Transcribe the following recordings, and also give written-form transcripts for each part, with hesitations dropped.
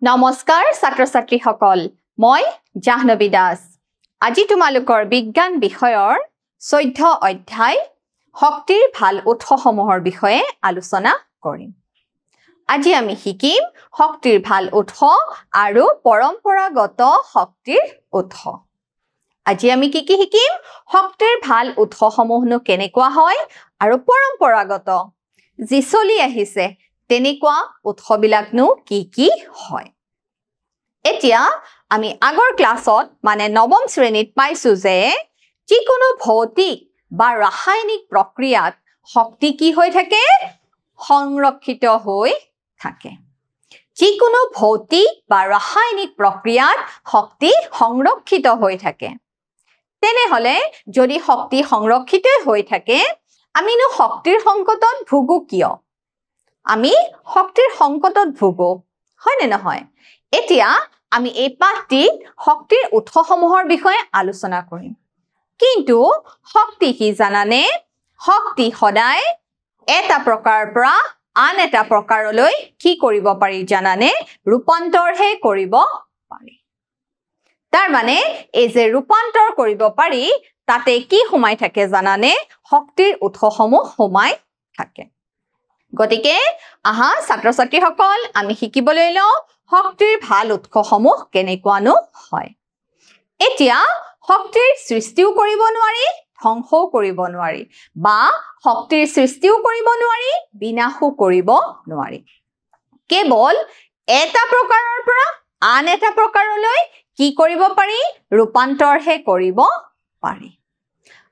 নমস্কাৰ ছাত্ৰ ছাত্ৰী সকল মই জাহ্নবী দাস আজি তোমালোকৰ বিজ্ঞান বিষয়ৰ 14 অধ্যায় শক্তিৰ ভাল উৎসসমূহৰ বিষয়ে আলোচনা কৰিম আজি আমি শিকিম শক্তিৰ ভাল উৎস আৰু পৰম্পৰাগত শক্তিৰ উৎস আজি আমি কি শিকিম শক্তিৰ ভাল উৎসসমূহনো কেনেকুৱা হয় আৰু পৰম্পৰাগত যি চলি আহিছে তেনেকুৱা উৎসবিলাকনো কি হয় এতিয়া আমি আগৰ ক্লাছত মানে নৱম শ্ৰেণীত পাইছো যে যিকোনো ভৌতিক বা ৰাসায়নিক প্ৰক্ৰিয়াত শক্তি কি হৈ থাকে সংৰক্ষিত হৈ থাকে যিকোনো ভৌতিক বা ৰাসায়নিক প্ৰক্ৰিয়াত শক্তি সংৰক্ষিত হৈ থাকে তেনেহলে যদি শক্তি সংৰক্ষিত হৈ থাকে আমিনো শক্তিৰ সংকটত ভুগো কিয় আমি শক্তিৰ সংকটত ভুগো হয় নে নহয় এতিয়া আমি এই পাঠটিত শক্তিৰ উৎসসমূহৰ বিষয়ে আলোচনা কৰিম কিন্তু শক্তি কি জানানে শক্তি সদায় এটা প্ৰকাৰৰ পৰা আন এটা প্ৰকাৰলৈ কি কৰিব পাৰি জানানে ৰূপান্তৰহে কৰিব পাৰি তাৰ মানে এই যে ৰূপান্তৰ কৰিব পাৰি তাতে কি সোমাই থাকে জানানে শক্তিৰ উৎসসমূহ সোমাই থাকে গতিকে আহা ছাত্ৰ ছাত্ৰীসকল আমি শিকিবলৈ লওঁ শক্তিৰ ভাল উৎসসমূহ কেনেকুৱানো হয় এতিয়া শক্তিৰ সৃষ্টিও কৰিব নোৱাৰি ধ্বংসও কৰিব নোৱাৰি বা শক্তিৰ সৃষ্টিও কৰিব নোৱাৰি বিনাশও কৰিব নোৱাৰি কেৱল এটা প্ৰকাৰৰ পৰা আন এটা প্ৰকাৰলৈ কি কৰিব পাৰি ৰূপান্তৰহে কৰিব পাৰি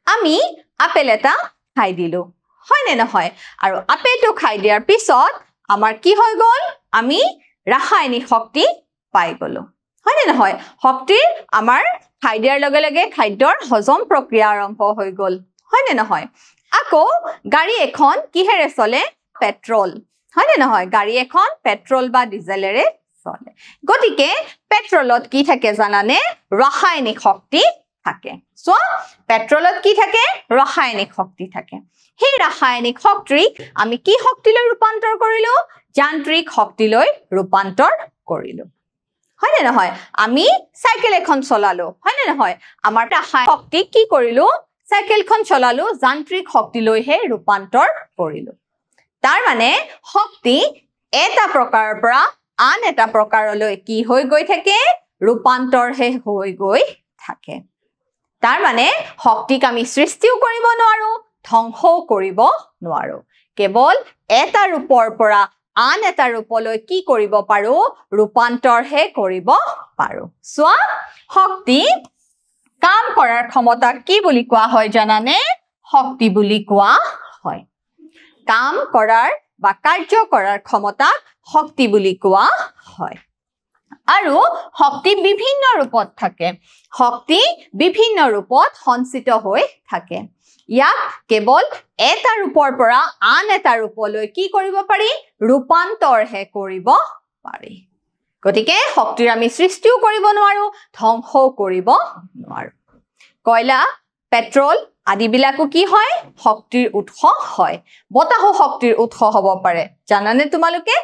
আমি আপেল এটা খাই দিলো হয় নে নহয় আৰু আপেলটো খাই দিয়াৰ পিছত আমাৰ কি হৈ গল আমি ৰাসায়নিক শক্তি পাই গলো হয় নে নহয় শক্তিৰ আমাৰ খাই দিয়াৰ লগে লগে খাদ্যৰ হজম প্ৰক্ৰিয়া আৰম্ভ হৈ গল হয় নে নহয় আকৌ গাড়ী এখন কিহেৰে চলে পেট্ৰল হয় নে নহয় গাড়ী এখন পেট্ৰল বা ডিজেলেৰে চলে গতিকে পেট্ৰলত কি থাকে জানানে ৰাসায়নিক শক্তি থাকে সো পেট্ৰলত কি থাকে ৰাসায়নিক শক্তি থাকে সেই ৰাসায়নিক শক্তিক আমি কি শক্তিলৈ ৰূপান্তৰ কৰিলো যান্ত্ৰিক শক্তিলৈ ৰূপান্তৰ কৰিলো হয় নে নহয় আমি সাইকেল এখন চলালো হয় নে নহয় আমাৰ ৰাসায়নিক শক্তি কি কৰিলো সাইকেলখন চলালো যান্ত্ৰিক শক্তিলৈহে ৰূপান্তৰ কৰিলো তাৰ মানে শক্তি এটা প্ৰকাৰৰ পৰা আন এটা প্ৰকাৰলৈ কি হৈ গৈ থাকে ৰূপান্তৰহে হৈ গৈ থাকে তাৰ মানে শক্তিক আমি সৃষ্টিও কৰিব নোৱাৰো ধ্বংসও কৰিব নোৱাৰো কেৱল এটা ৰূপৰ পৰা আন এটা ৰূপলৈ কি কৰিব পাৰো ৰূপান্তৰহে কৰিব পাৰো সোৱা শক্তি কাম কৰাৰ ক্ষমতা কি বুলি কোৱা হয় জানানে শক্তি বুলি কোৱা হয় কাম কৰাৰ বা কাৰ্য কৰাৰ ক্ষমতা শক্তি বুলি কোৱা হয় আৰু শক্তি বিভিন্ন ৰূপত থাকে শক্তি বিভিন্ন ৰূপত সঞ্চিত হৈ থাকে ইয়াক কেৱল এটা ৰূপৰ পৰা আন এটা ৰূপলৈ কি কৰিব পাৰি ৰূপান্তৰহে কৰিব পাৰি গতিকে শক্তিৰ আমি সৃষ্টিও কৰিব নোৱাৰো ধ্বংসও কৰিব নোৱাৰো কয়লা পেট্ৰল আদিবিলাকো কি হয় শক্তিৰ উৎস হয় বতাহো শক্তিৰ উৎস হ'ব পাৰে জানানে তোমালোকে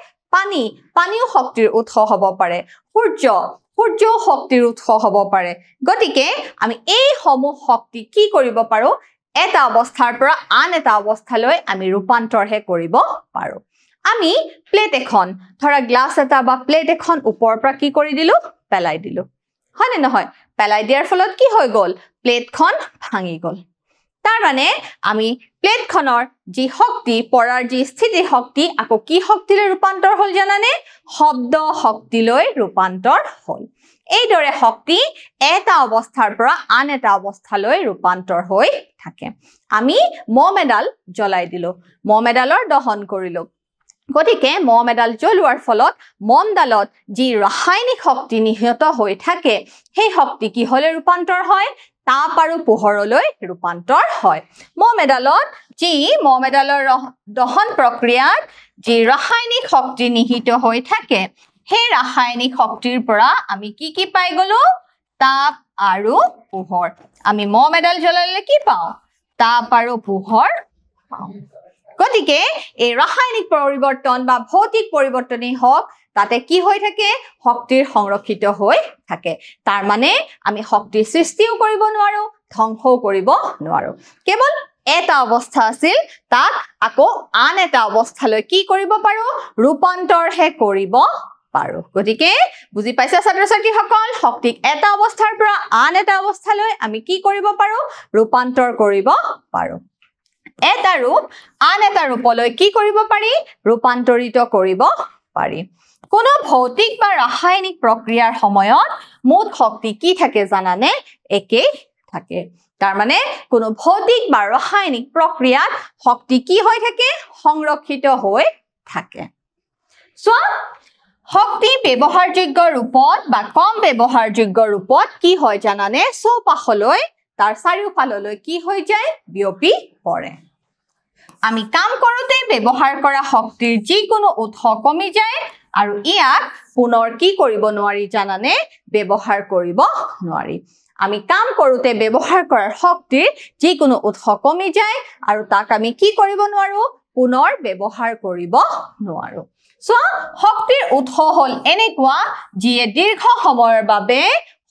পানীও শক্তিৰ উৎস হ'ব পাৰে সূৰ্যও শক্তিৰ উৎস হ'ব পাৰে গতিকে আমি এই সমূহ শক্তি কি কৰিব পাৰো এটা অৱস্থাৰ পৰা আন এটা অৱস্থালৈ আমি ৰূপান্তৰহে কৰিব পাৰো আমি প্লেট এখন ধৰা গ্লাছ এটা বা প্লেট এখন ওপৰৰ পৰা কি কৰি দিলো পেলাই দিলো হয় নে নহয় পেলাই দিয়াৰ ফলত কি হৈ গল প্লেটখন ভাঙি গল তাৰ মানে আমি প্লেটখনৰ যি শক্তি পৰাৰ যি স্থিতি শক্তি আকৌ কি শক্তিলৈ ৰূপান্তৰ হল জানানে শব্দ শক্তিলৈ ৰূপান্তৰ হল এইদৰে শক্তি এটা অৱস্থাৰ পৰা আন এটা অৱস্থালৈ ৰূপান্তৰ হৈ থাকে আমি মম এডাল জ্বলাই দিলো মম এডালৰ দহন কৰিলো গতিকে মম এডাল জ্বলোৱাৰ ফলত মমডালত যি ৰাসায়নিক শক্তি নিহিত হৈ থাকে সেই শক্তি কি হলে ৰূপান্তৰ হয় তাপ আৰু পোহৰলৈ ৰূপান্তৰ হয় মম এডালৰ দহন প্ৰক্ৰিয়াত যি ৰাসায়নিক শক্তি নিহিত হৈ থাকে সেই ৰাসায়নিক শক্তিৰ পৰা আমি কি পাই গলো তাপ আৰু পোহৰ আমি মম এডাল জ্বলালে কি পাওঁ তাপ আৰু পোহৰ পাওঁ গতিকে এই ৰাসায়নিক পৰিৱৰ্তন বা ভৌতিক পৰিৱৰ্তনেই হওক তাতে কি হৈ থাকে শক্তিৰ সংৰক্ষিত হৈ থাকে তাৰ মানে আমি শক্তিৰ সৃষ্টিও কৰিব নোৱাৰো ধ্বংসও কৰিব নোৱাৰো কেৱল এটা অৱস্থা আছিল তাক আকৌ আন এটা অৱস্থালৈ কি কৰিব পাৰো ৰূপান্তৰহে কৰিব পাৰো গতিকে বুজি পাইছা ছাত্ৰ-ছাত্ৰীসকল শক্তিক এটা অৱস্থাৰ পৰা আন এটা অৱস্থালৈ আমি কি কৰিব পাৰো ৰূপান্তৰ কৰিব পাৰো এটা ৰূপ আন এটা ৰূপলৈ কি কৰিব পাৰি ৰূপান্তৰিত কৰিব পাৰি কোনো ভৌতিক বা ৰাসায়নিক প্ৰক্ৰিয়াৰ সময়ত মুঠ শক্তি কি থাকে জানানে একেই থাকে তাৰ মানে কোনো ভৌতিক বা ৰাসায়নিক প্ৰক্ৰিয়াত শক্তি কি হৈ থাকে সংৰক্ষিত হৈ থাকে সো শক্তি ব্যৱহাৰযোগ্য ৰূপত বা কম ব্যৱহাৰযোগ্য ৰূপত কি হয় জানানে চৌপাশলৈ তাৰ চাৰিওফাললৈ কি হৈ যায় বিয়পি পৰে আমি কাম কৰোতে ব্যৱহাৰ কৰা শক্তিৰ যিকোনো উৎস কমি যায় আৰু ইয়াক পুনৰ কি কৰিব নোৱাৰি জানানে ব্যৱহাৰ কৰিব নোৱাৰি আমি কাম কৰোতে ব্যৱহাৰ কৰাৰ শক্তিৰ যিকোনো উৎস কমি যায় আৰু তাক আমি কি কৰিব নোৱাৰো পুনৰ ব্যৱহাৰ কৰিব নোৱাৰো সো শক্তিৰ উৎস হল এনেকুৱা যিয়ে দীৰ্ঘ সময়ৰ বাবে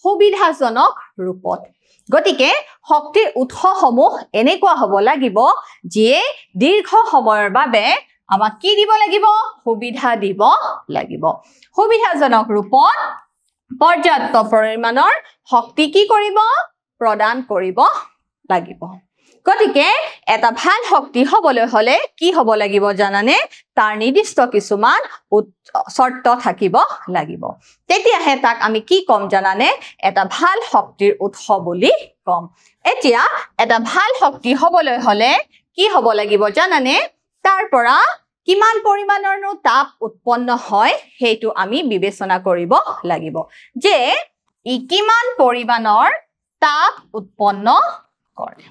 সুবিধাজনক ৰূপত গতিকে শক্তিৰ উৎসসমূহ এনেকুৱা হ'ব লাগিব যিয়ে দীৰ্ঘ সময়ৰ বাবে আমাক কি দিব লাগিব সুবিধা দিব লাগিব সুবিধাজনক ৰূপত পৰ্যাপ্ত পৰিমাণৰ শক্তি কি কৰিব প্ৰদান কৰিব লাগিব গতিকে এটা ভাল শক্তি হ'বলৈ হলে কি হ'ব লাগিব জানানে তাৰ নিৰ্দিষ্ট কিছুমান শৰ্ত থাকিব লাগিব তেতিয়াহে তাক আমি কি কম জানানে এটা ভাল শক্তিৰ উৎস বুলি কম এতিয়া এটা ভাল শক্তি হ'বলৈ হলে কি হ'ব লাগিব জানানে তাৰ পৰা কিমান পৰিমাণৰ তাপ উৎপন্ন হয় হেতু আমি বিবেচনা কৰিব লাগিব যে ই কিমান পৰিমাণৰ তাপ উৎপন্ন কৰে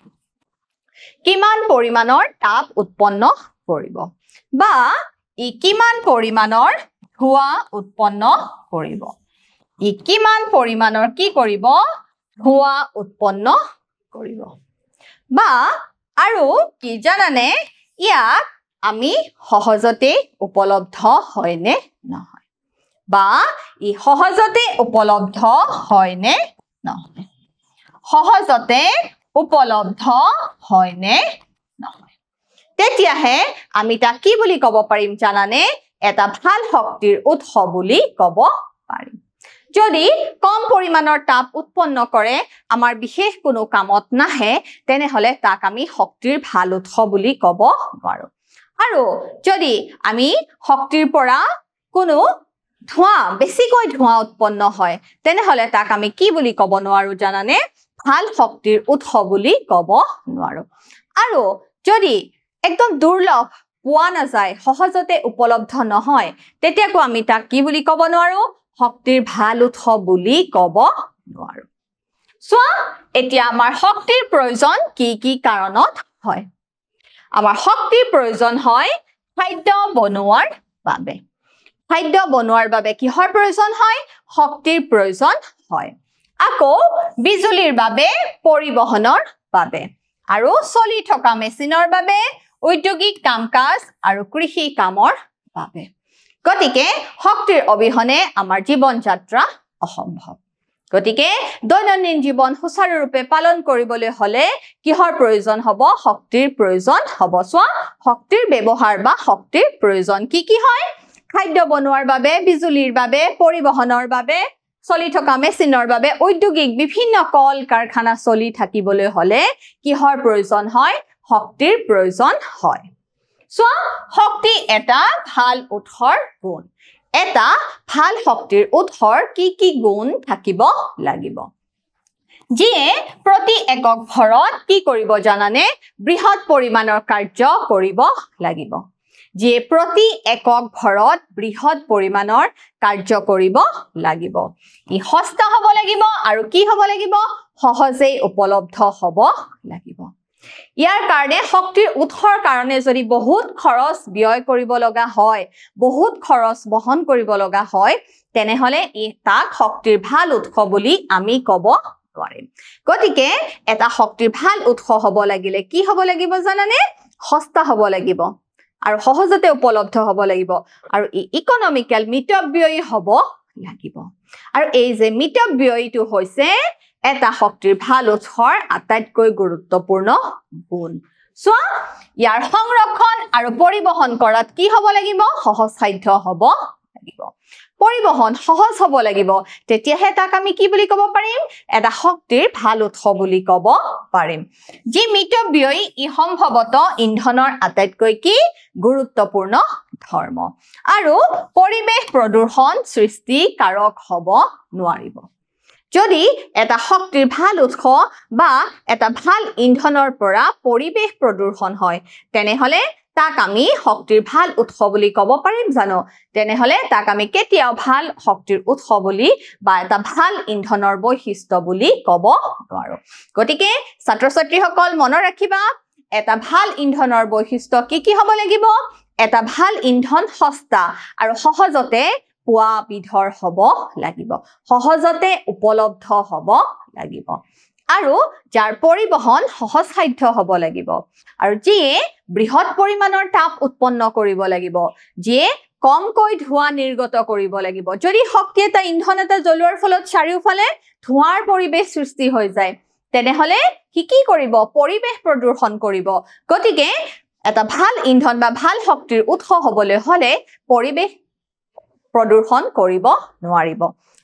কিমান পৰিমাণৰ তাপ উৎপন্ন কৰিব বা ই কিমান পৰিমাণৰ ধোঁৱা উৎপন্ন কৰিব ই কিমান পৰিমাণৰ কি কৰিব ধোঁৱা উৎপন্ন কৰিব বা আৰু কি জানানে ইয়াক আমি সহজতে উপলব্ধ হয়নে নহয় বা ই সহজতে উপলব্ধ হয়নে নহয় সহজতে উপলব্ধ হয়নে নহয় তেতিয়াহে আমি তাক কি বুলি ক'ব পাৰিম জানানে এটা ভাল শক্তিৰ উৎস বুলি ক'ব পাৰিম যদি কম পৰিমাণৰ তাপ উৎপন্ন কৰে আমাৰ বিশেষ কোনো কামত নাহে তেনেহলে তাক আমি শক্তিৰ ভাল উৎস বুলি ক'ব নোৱাৰো আৰু যদি আমি শক্তিৰ পৰা কোনো ধোঁৱা বেছিকৈ ধোঁৱা উৎপন্ন হয় তেনেহলে তাক আমি কি বুলি ক'ব নোৱাৰো জানানে ভাল শক্তিৰ উৎস বুলি ক'ব নোৱাৰো আৰু যদি একদম দুৰ্লভ পোৱা নাযায় সহজতে উপলব্ধ নহয় তেতিয়াকো আমি তাক কি বুলি ক'ব নোৱাৰো শক্তিৰ ভাল উৎস বুলি ক'ব নোৱাৰো সো এতিয়া আমাৰ শক্তিৰ প্ৰয়োজন কি কি কাৰণত হয় আমাৰ শক্তিৰ প্ৰয়োজন হয় খাদ্য বনোৱাৰ বাবে খাদ্য বনোৱাৰ বাবে কিহৰ প্ৰয়োজন হয় শক্তিৰ প্ৰয়োজন হয় আকৌ বিজুলীৰ বাবে পৰিবহনৰ বাবে আৰু চলি থকা মেচিনৰ বাবে ঔদ্যোগিক কাম-কাজ আৰু কৃষি কামৰ বাবে গতিকে শক্তিৰ অবিহনে আমাৰ জীৱন যাত্ৰা অসম্ভৱ গতিকে দৈনন্দিন জীৱন সুচাৰুৰূপে পালন কৰিবলৈ হলে কিহৰ প্ৰয়োজন হ'ব শক্তিৰ প্ৰয়োজন হ'ব সোৱা শক্তিৰ ব্যৱহাৰ বা শক্তিৰ প্ৰয়োজন কি হয় খাদ্য বনোৱাৰ বাবে বিজুলীৰ বাবে পৰিবহনৰ বাবে চলি থকা মেচিনৰ বাবে ঔদ্যোগিক বিভিন্ন কল কাৰখানা চলি থাকিবলৈ হলে কিহৰ প্ৰয়োজন হয় শক্তিৰ প্ৰয়োজন হয় সো শক্তি এটা ভাল উৎসৰ গুণ এটা ভাল শক্তিৰ উৎসৰ কি গুণ থাকিব লাগিব যিয়ে প্ৰতি একক ভৰত কি কৰিব জানানে বৃহৎ পৰিমাণৰ কাৰ্য কৰিব লাগিব যিয়ে প্ৰতি একক ভৰত বৃহৎ পৰিমাণৰ কাৰ্য কৰিব লাগিব ই সস্তা হ'ব লাগিব আৰু কি হ'ব লাগিব সহজে উপলব্ধ হ'ব লাগিব ইয়াৰ কাৰণে শক্তিৰ উৎসৰ কাৰণে যদি বহুত খৰচ ব্যয় কৰিব লগা হয় বহুত খৰচ বহন কৰিব লগা হয় তেনেহলে ই তাক শক্তিৰ ভাল উৎস বুলি আমি ক'ব নোৱাৰিম গতিকে এটা শক্তিৰ ভাল উৎস হ'ব লাগিলে কি হ'ব লাগিব জানানে সস্তা হ'ব লাগিব আৰু সহজতে উপলব্ধ হ'ব লাগিব আৰু ইকনমিক্যাল মিতব্যয়ী হ'ব লাগিব আৰু এই যে মিতব্যয়ীটো হৈছে এটা শক্তিৰ ভাল উৎসৰ আটাইতকৈ গুৰুত্বপূৰ্ণ গুণ সো ইয়াৰ সংৰক্ষণ আৰু পৰিবহন কৰাত কি হ'ব লাগিব সহজসাধ্য হ'ব লাগিব পৰিবহন সহজ হ'ব লাগিব তেতিয়াহে তাক আমি কি বুলি ক'ব পাৰিম এটা শক্তিৰ ভাল উৎস বুলি ক'ব পাৰিম যি মিতব্যয়ী ই সম্ভৱত ইন্ধনৰ আটাইতকৈ কি গুৰুত্বপূৰ্ণ ধৰ্ম আৰু পৰিৱেশ প্ৰদূষণ সৃষ্টি কাৰক হ'ব নোৱাৰিব যদি এটা শক্তিৰ ভাল উৎস বা এটা ভাল ইন্ধনৰ পৰা পৰিৱেশ প্ৰদূষণ হয় তেনেহলে তাক আমি শক্তিৰ ভাল উৎস বুলি ক'ব পাৰিম জানো তেনেহলে তাক আমি কেতিয়াও ভাল শক্তিৰ উৎস বুলি বা এটা ভাল ইন্ধনৰ বৈশিষ্ট্য বুলি ক'ব নোৱাৰো গতিকে ছাত্ৰ ছাত্ৰীসকল মনত ৰাখিবা এটা ভাল ইন্ধনৰ বৈশিষ্ট্য কি হ'ব লাগিব এটা ভাল ইন্ধন সস্তা আৰু সহজতে পোৱা বিধৰ হ'ব লাগিব সহজতে উপলব্ধ হ'ব লাগিব আৰু যাৰ পৰিবহন সহজসাধ্য হ'ব লাগিব আৰু যিয়ে বৃহৎ পৰিমাণৰ তাপ উৎপন্ন কৰিব লাগিব যিয়ে কমকৈ ধোঁৱা নিৰ্গত কৰিব লাগিব যদি শক্তি এটা ইন্ধন এটা জ্বলোৱাৰ ফলত চাৰিওফালে ধোঁৱাৰ পৰিৱেশ সৃষ্টি হৈ যায় তেনেহলে কি কৰিব পৰিৱেশ প্ৰদূষণ কৰিব গতিকে এটা ভাল ইন্ধন বা ভাল শক্তিৰ উৎস হ'বলৈ হলে পৰিৱেশ প্ৰদূষণ কৰিব নোৱাৰিব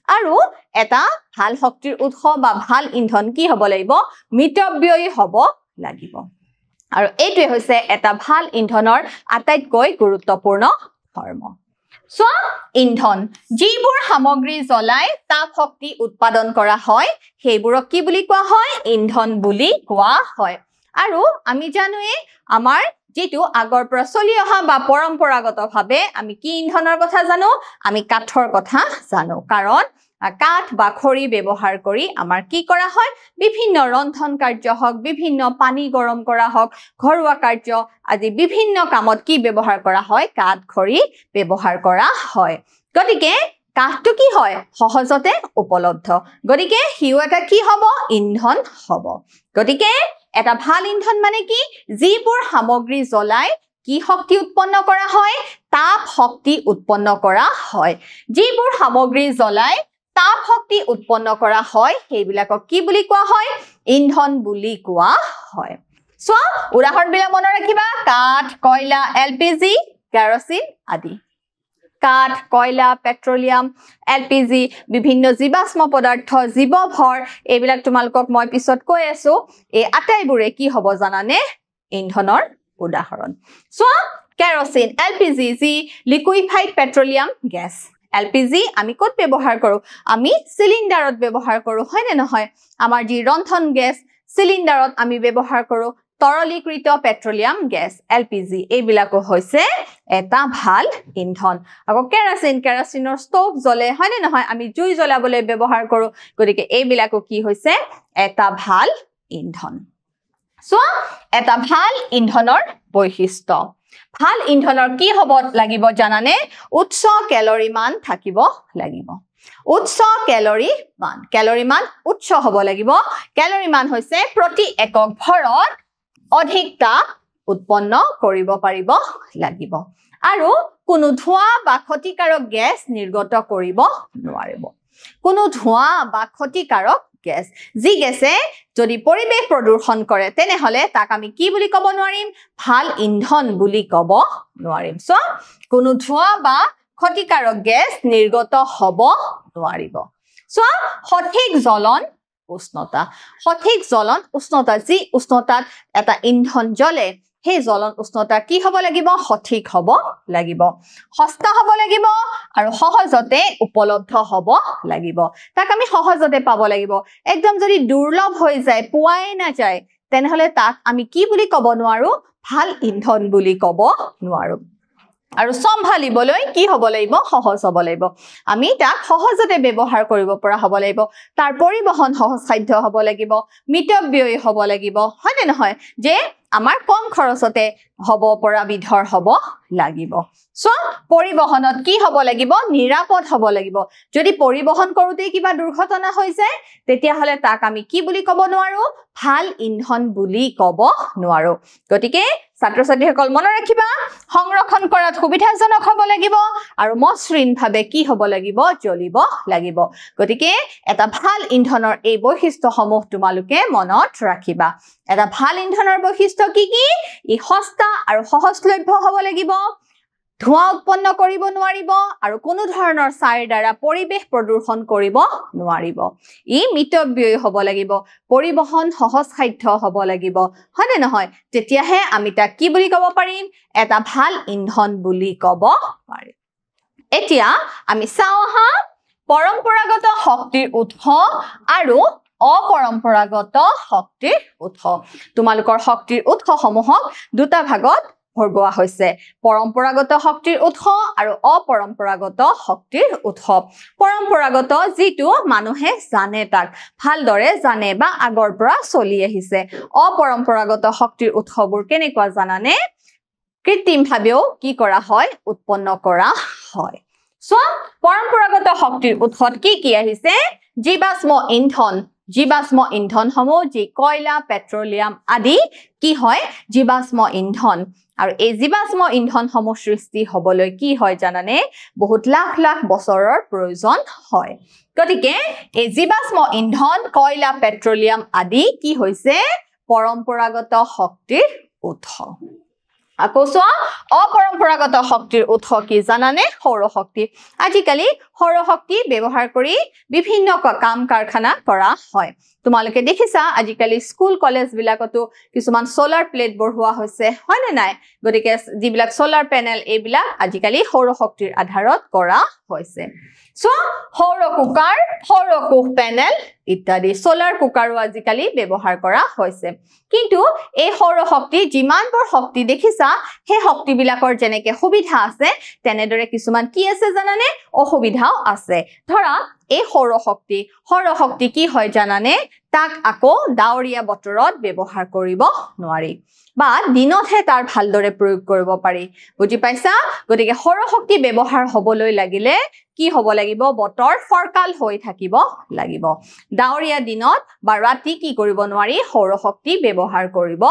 আৰু এটা ভাল শক্তিৰ উৎস বা ভাল ইন্ধন কি হ'ব লাগিব মিতব্যয়ী হ'ব লাগিব আৰু এইটোৱে হৈছে এটা ভাল ইন্ধনৰ আটাইতকৈ গুৰুত্বপূৰ্ণ ধৰ্ম সো ইন্ধন যিবোৰ সামগ্ৰী জ্বলাই তাপ শক্তি উৎপাদন কৰা হয় সেইবোৰক কি বুলি কোৱা হয় ইন্ধন বুলি কোৱা হয় আৰু আমি জানোৱে আমাৰ যেটো আগৰ পৰা চলি অহা বা পৰম্পৰাগতভাৱে আমি কি ইন্ধনৰ কথা জানো আমি কাঠৰ কথা জানো কাৰণ কাঠ বা খৰি ব্যৱহাৰ কৰি আমাৰ কি কৰা হয় বিভিন্ন ৰন্ধন কাৰ্য হওক বিভিন্ন পানী গৰম কৰা হওক ঘৰুৱা কাৰ্য আদি বিভিন্ন কামত কি ব্যৱহাৰ কৰা হয় কাঠ খৰি ব্যৱহাৰ কৰা হয় গতিকে কাঠটো কি হয় সহজতে উপলব্ধ গতিকে হিউ এটা কি হ'ব ইন্ধন হ'ব গতিকে এটা ভাল ইন্ধন মানে কি যিবোৰ সামগ্ৰী জ্বলাই কি শক্তি উৎপন্ন কৰা হয় তাপ শক্তি উৎপন্ন কৰা হয় যিবোৰ সামগ্ৰী জ্বলাই তাপ শক্তি উৎপন্ন কৰা হয় সেইবিলাকক কি বুলি কোৱা হয় ইন্ধন বুলি কোৱা হয় সো উদাহৰণবিলাক মনত ৰাখিবা কাঠ কয়লা এলপিজি কেৰোচিন আদি কাঠ কয়লা পেট্ৰলিয়াম এলপিজি বিভিন্ন জীৱাশ্ম পদাৰ্থ জীৱভৰ এইবিলাক তোমালোকক মই পিছত কৈ আছো এই আটাইবোৰে কি হ'ব জানানে ইন্ধনৰ উদাহৰণ সো কেৰোচিন এলপিজি যি লিকুইফাইড পেট্ৰলিয়াম গেছ এলপিজি আমি কত ব্যৱহাৰ কৰো আমি সিলিন্ডাৰত ব্যৱহাৰ কৰো হয় নে নহয় আমাৰ যি ৰন্ধন গেছ সিলিন্ডাৰত আমি ব্যৱহাৰ কৰো তৰলীকৃত পেট্ৰলিয়াম গেছ এলপিজি এইবিলাকো হৈছে এটা ভাল ইন্ধন আকৌ কেৰাচিনৰ ষ্টভ জ্বলে হয় নে নহয় আমি জুই জ্বলাবলৈ ব্যৱহাৰ কৰো গতিকে এইবিলাকো কি হৈছে এটা ভাল ইন্ধন সো এটা ভাল ইন্ধনৰ বৈশিষ্ট্য ভাল ইন্ধনৰ কি হ'ব লাগিব জানানে উচ্চ কেলৰি মান থাকিব লাগিব উচ্চ কেলৰি মান উচ্চ হ'ব লাগিব কেলৰি মান হৈছে প্ৰতি একক ভৰত অধিক তাপ উৎপন্ন কৰিব পাৰিব লাগিব আৰু কোনো ধোঁৱা বা ক্ষতিকাৰক গেছ নিৰ্গত কৰিব নোৱাৰিব কোনো ধোঁৱা বা ক্ষতিকাৰক গেছ যি গেছে যদি পৰিৱেশ প্ৰদূষণ কৰে তেনেহলে তাক আমি কি বুলি ক'ব নোৱাৰিম ভাল ইন্ধন বুলি ক'ব নোৱাৰিম সো কোনো ধোঁৱা বা ক্ষতিকাৰক গেছ নিৰ্গত হ'ব নোৱাৰিব সো সঠিক জ্বলন উষ্ণতা যি উষ্ণতাত এটা ইন্ধন জ্বলে সেই জ্বলন উষ্ণতা কি হ'ব লাগিব সঠিক হ'ব লাগিব সস্তা হ'ব লাগিব আৰু সহজতে উপলব্ধ হ'ব লাগিব তাক আমি সহজতে পাব লাগিব একদম যদি দুৰ্লভ হৈ যায় পোৱাই না যায় তেনেহলে তাক আমি কি বুলি ক'ব নোৱাৰো ভাল ইন্ধন বুলি ক'ব নোৱাৰো আৰু সম্ভালিবলৈ কি হ'ব লাগিব সহজ হ'ব লাগিব আমি তাক সহজতে ব্যৱহাৰ কৰিব পৰা হ'ব লাগিব তাৰ পৰিবহন সহজসাধ্য হ'ব লাগিব মিতব্যয়ী হ'ব লাগিব হয় নে নহয় যে আমাৰ কম খৰচতে হ'ব পৰা বিধৰ হ'ব লাগিব সো পৰিবহনত কি হ'ব লাগিব নিৰাপদ হ'ব লাগিব যদি পৰিবহন কৰোতে কিবা দুৰ্ঘটনা হৈ যায় তেতিয়া হলে তাক আমি কি বুলি ক'ব নোৱাৰো ভাল ইন্ধন বুলি ক'ব নোৱাৰো গতিকে ছাত্ৰ ছাত্ৰীসকল মনত ৰাখিবা সংৰক্ষণ কৰাত সুবিধাজনক হ'ব লাগিব আৰু মসৃণভাৱে কি হ'ব লাগিব জ্বলিব লাগিব গতিকে এটা ভাল ইন্ধনৰ এই বৈশিষ্ট্যসমূহ তোমালোকে মনত ৰাখিবা এটা ভাল ইন্ধনৰ বৈশিষ্ট্য কি ই সস্তা আৰু সহজলভ্য হ'ব লাগিব ধোঁৱা উৎপন্ন কৰিব নোৱাৰিব আৰু কোনো ধৰণৰ ছাইৰ দ্বাৰা পৰিৱেশ প্ৰদূষণ কৰিব নোৱাৰিব ই মিতব্যয়ী হ'ব লাগিব পৰিবহন সহজসাধ্য হ'ব লাগিব হয়নে নহয় তেতিয়াহে আমি তাক কি বুলি ক'ব পাৰিম এটা ভাল ইন্ধন বুলি ক'ব পাৰিম এতিয়া আমি চাওঁ হা পৰম্পৰাগত শক্তিৰ উৎস আৰু অপৰম্পৰাগত শক্তিৰ উৎস তোমালোকৰ শক্তিৰ উৎসসমূহক দুটা ভাগত ভৰবোৱা হৈছে পৰম্পৰাগত শক্তিৰ উৎস আৰু অপৰম্পৰাগত শক্তিৰ উৎস পৰম্পৰাগত যিটো মানুহে জানে তাক ভালদৰে জানে বা আগৰ পৰা চলি আহিছে অপৰম্পৰাগত শক্তিৰ উৎসবোৰ কেনেকুৱা জানানে কৃত্ৰিমভাৱেও কি কৰা হয় উৎপন্ন কৰা হয় সো পৰম্পৰাগত শক্তিৰ উৎসত কি আহিছে জীৱাশ্ম ইন্ধনসমূহ যি কয়লা পেট্ৰলিয়াম আদি কি হয় জীৱাশ্ম ইন্ধন আৰু এই জীৱাশ্ম ইন্ধনসমূহ সৃষ্টি হ'বলৈ কি হয় জানানে বহুত লাখ লাখ বছৰৰ প্ৰয়োজন হয় গতিকে এই জীৱাশ্ম ইন্ধন কয়লা পেট্ৰলিয়াম আদি কি হৈছে পৰম্পৰাগত শক্তিৰ উৎস আকৌ অপৰম্পৰাগত শক্তিৰ উৎস কি জানানে সৌৰ শক্তি আজিকালি সৌৰ শক্তি ব্যৱহাৰ কৰি বিভিন্ন কাম কাৰখানা কৰা হয় তোমালোকে দেখিছা আজিকালি স্কুল কলেজ বিলাকতো কিছুমান সোলাৰ প্লেট বঢ়োৱা হৈছে হয় নে নাই গতিকে যিবিলাক সোলাৰ পেনেল এইবিলাক আজিকালি সৌৰ শক্তিৰ আধাৰত কৰা হৈছে সো সৌৰ কুকাৰ সৌৰ কোষ পেনেল ইত্যাদি সোলাৰ কুকাৰো আজিকালি ব্যৱহাৰ কৰা হৈছে কিন্তু এই সৌৰ শক্তি যিমানবোৰ শক্তি দেখিছা সেই শক্তিবিলাকৰ যেনেকে সুবিধা আছে তেনেদৰে কিছুমান কি আছে জানানে অসুবিধাও আছে ধৰা এই সৌৰ শক্তি কি হয় জানানে তাক আকৌ ডাৱৰীয়া বতৰত ব্যৱহাৰ কৰিব নোৱাৰি বা দিনতহে তাৰ ভালদৰে প্ৰয়োগ কৰিব পাৰি বুজি পাইছা গতিকে সৌৰ শক্তি ব্যৱহাৰ হ'বলৈ লাগিলে কি হ'ব লাগিব বতৰ ফৰকাল হৈ থাকিব লাগিব ডাৱৰীয়া দিনত বা ৰাতি কি কৰিব নোৱাৰি সৌৰ শক্তি ব্যৱহাৰ কৰিব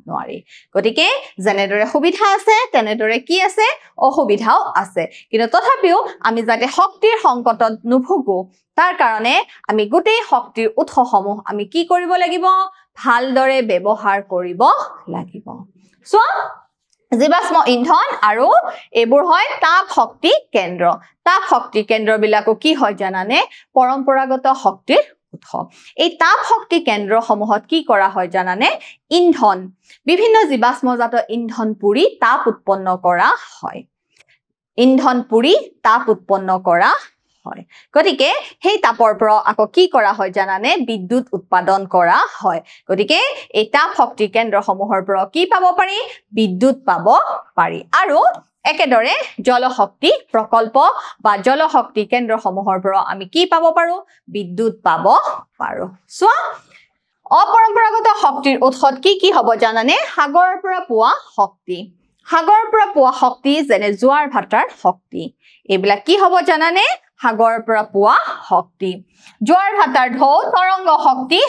নোৱাৰি গতিকে যেনেদৰে সুবিধা আছে তেনেদৰে কি আছে অসুবিধাও আছে কিন্তু তথাপিও আমি যাতে শক্তিৰ সংকটত নুভুগো তাৰ কাৰণে আমি গোটেই শক্তিৰ উৎসসমূহ আমি কি কৰিব লাগিব ভালদৰে ব্যৱহাৰ কৰিব লাগিব সো জীৱাশ্ম ইন্ধন আৰু এইবোৰ হয় তাপ শক্তি কেন্দ্ৰ বিলাকো কি হয় জানানে পৰম্পৰাগত শক্তিৰ উৎস এই তাপ শক্তি কেন্দ্ৰসমূহত কি কৰা হয় জানানে ইন্ধন বিভিন্ন জীৱাশ্মজাত ইন্ধন পুৰি তাপ উৎপন্ন কৰা হয় হয় গতিকে সেই তাপৰ পৰা আকৌ কি কৰা হয় জানানে বিদ্যুৎ উৎপাদন কৰা হয় গতিকে এই তাপ শক্তি কেন্দ্ৰসমূহৰ পৰা কি পাব পাৰি বিদ্যুৎ পাব পাৰি আৰু একেদৰে জলশক্তি প্ৰকল্প বা জলশক্তি কেন্দ্ৰসমূহৰ পৰা আমি কি পাব পাৰো বিদ্যুৎ পাব পাৰো সো অপৰম্পৰাগত শক্তিৰ উৎসত কি হ'ব জানানে সাগৰৰ পৰা পোৱা শক্তি যেনে জোৱাৰ ভাটাৰ শক্তি এইবিলাক কি হ'ব জানানে সাগৰৰ পৰা পোৱা শক্তি জোৱাৰ ভাটাৰ ঢৌ তৰংগ শক্তি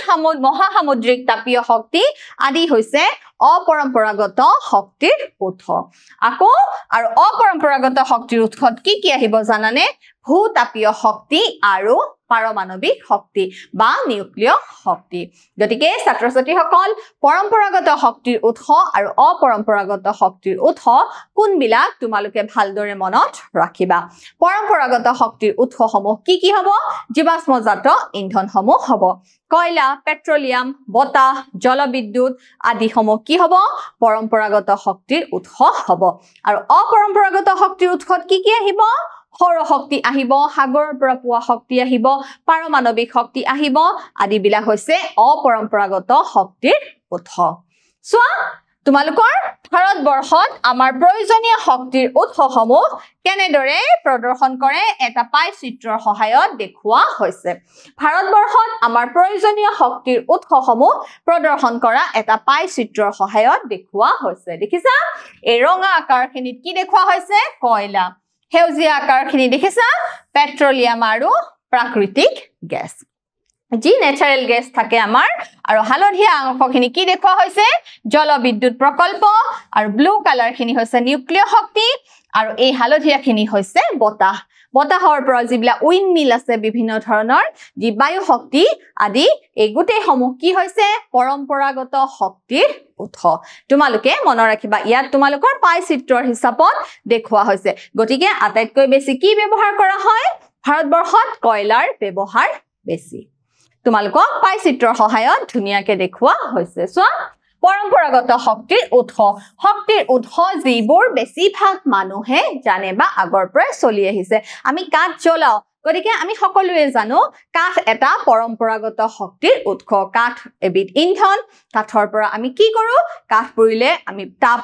মহাসামুদ্ৰিক তাপীয় শক্তি আদি হৈছে অপৰম্পৰাগত শক্তিৰ উৎস আকৌ আৰু অপৰম্পৰাগত শক্তিৰ উৎসত কি আহিব জানানে ভূতাপীয় শক্তি আৰু পাৰমাণৱিক শক্তি বা নিউক্লিয় শক্তি গতিকে ছাত্ৰ ছাত্ৰীসকল পৰম্পৰাগত শক্তিৰ উৎস আৰু অপৰম্পৰাগত শক্তিৰ উৎস কোনবিলাক তোমালোকে ভালদৰে মনত ৰাখিবা পৰম্পৰাগত শক্তিৰ উৎসসমূহ কি হ'ব জীৱাশ্মজাত ইন্ধনসমূহ হ'ব কয়লা পেট্ৰলিয়াম বতাহ জলবিদ্যুৎ আদিসমূহ কি হ'ব পৰম্পৰাগত শক্তিৰ উৎস হ'ব আৰু অপৰম্পৰাগত শক্তিৰ উৎসত কি আহিব সৌৰ শক্তি আহিব সাগৰৰ পৰা পোৱা শক্তি আহিব পাৰমাণৱিক শক্তি আহিব আদিবিলাক হৈছে অপৰম্পৰাগত শক্তিৰ উৎস সোৱা তোমালোকৰ ভাৰতবৰ্ষত আমাৰ প্ৰয়োজনীয় শক্তিৰ উৎসসমূহ কেনেদৰে প্ৰদৰ্শন কৰে এটা পাই চিত্ৰৰ সহায়ত দেখুওৱা হৈছে ভাৰতবৰ্ষত আমাৰ প্ৰয়োজনীয় শক্তিৰ উৎসসমূহ প্ৰদৰ্শন কৰা এটা পাই চিত্ৰৰ সহায়ত দেখুওৱা হৈছে দেখিছা এই ৰঙা আকাৰখিনিত কি দেখুওৱা হৈছে কয়লা সেউজীয়া আকাৰখিনি দেখিছা পেট্ৰলিয়াম আৰু প্ৰাকৃতিক গেছ যি ন্যাচাৰেল গেছ থাকে আমাৰ আৰু হালধীয়া অংশখিনি কি দেখুৱা হৈছে জলবিদ্যুৎ প্ৰকল্প আৰু ব্লু কালাৰখিনি হৈছে নিউক্লিয় শক্তি আৰু এই হালধীয়াখিনি হৈছে বতাহ বতাহৰ পৰা যিবিলাক উইণ্ড মিল আছে বিভিন্ন ধৰণৰ যি বায়ু শক্তি আদি এই গোটেই সমূহ কি হৈছে পৰম্পৰাগত শক্তিৰ উৎস তোমালোকে মনত ৰাখিবা ইয়াত তোমালোকৰ পাই চিত্ৰৰ হিচাপত দেখুৱা হৈছে গতিকে আটাইতকৈ বেছি কি ব্যৱহাৰ কৰা হয় ভাৰতবৰ্ষত কয়লাৰ ব্যৱহাৰ বেছি তোমালোকক পাই চিত্ৰৰ সহায়ত ধুনীয়াকে দেখুৱা হৈছে চোৱা পৰম্পৰাগত শক্তিৰ উৎস যিবোৰ বেছিভাগ মানুহে জানে বা আগৰ পৰা চলি আহিছে আমি কাঠ জ্বলাও গতিকে আমি সকলোৱে জানো কাঠ এটা পৰম্পৰাগত শক্তিৰ উৎস কাঠ এবিধ ইন্ধন কাঠৰ পৰা আমি কি কৰো কাঠ পুৰিলে আমি তাপ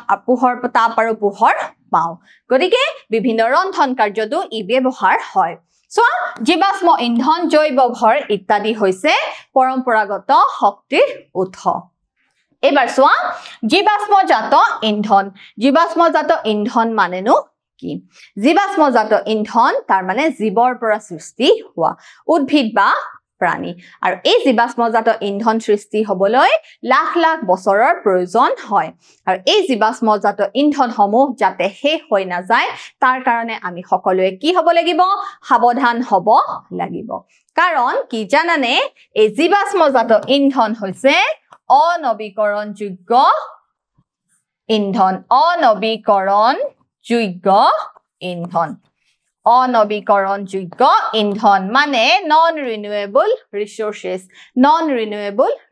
আৰু পোহৰ পাওঁ গতিকে বিভিন্ন ৰন্ধন কাৰ্যতো ই ব্যৱহাৰ হয় চোৱা জীৱাশ্ম ইন্ধন জৈৱ ভৰ ইত্যাদি হৈছে পৰম্পৰাগত শক্তিৰ উৎস এবাৰ চোৱা জীৱাশ্মজাত ইন্ধন মানেনো কি জীৱাশ্মজাত ইন্ধন তাৰ মানে জীৱৰ পৰা সৃষ্টি হোৱা উদ্ভিদ বা প্ৰাণী আৰু এই জীৱাশ্মজাত ইন্ধন সৃষ্টি হ'বলৈ লাখ লাখ বছৰৰ প্ৰয়োজন হয় আৰু এই জীৱাশ্মজাত ইন্ধনসমূহ যাতে শেষ হৈ নাযায় তাৰ কাৰণে আমি সকলোৱে কি হ'ব লাগিব সাৱধান হ'ব লাগিব কাৰণ কি জানানে এই জীৱাশ্মজাত ইন্ধন হৈছে অনবীকৰণযোগ্য ইন্ধন মানে নন ৰিনিউৱেবল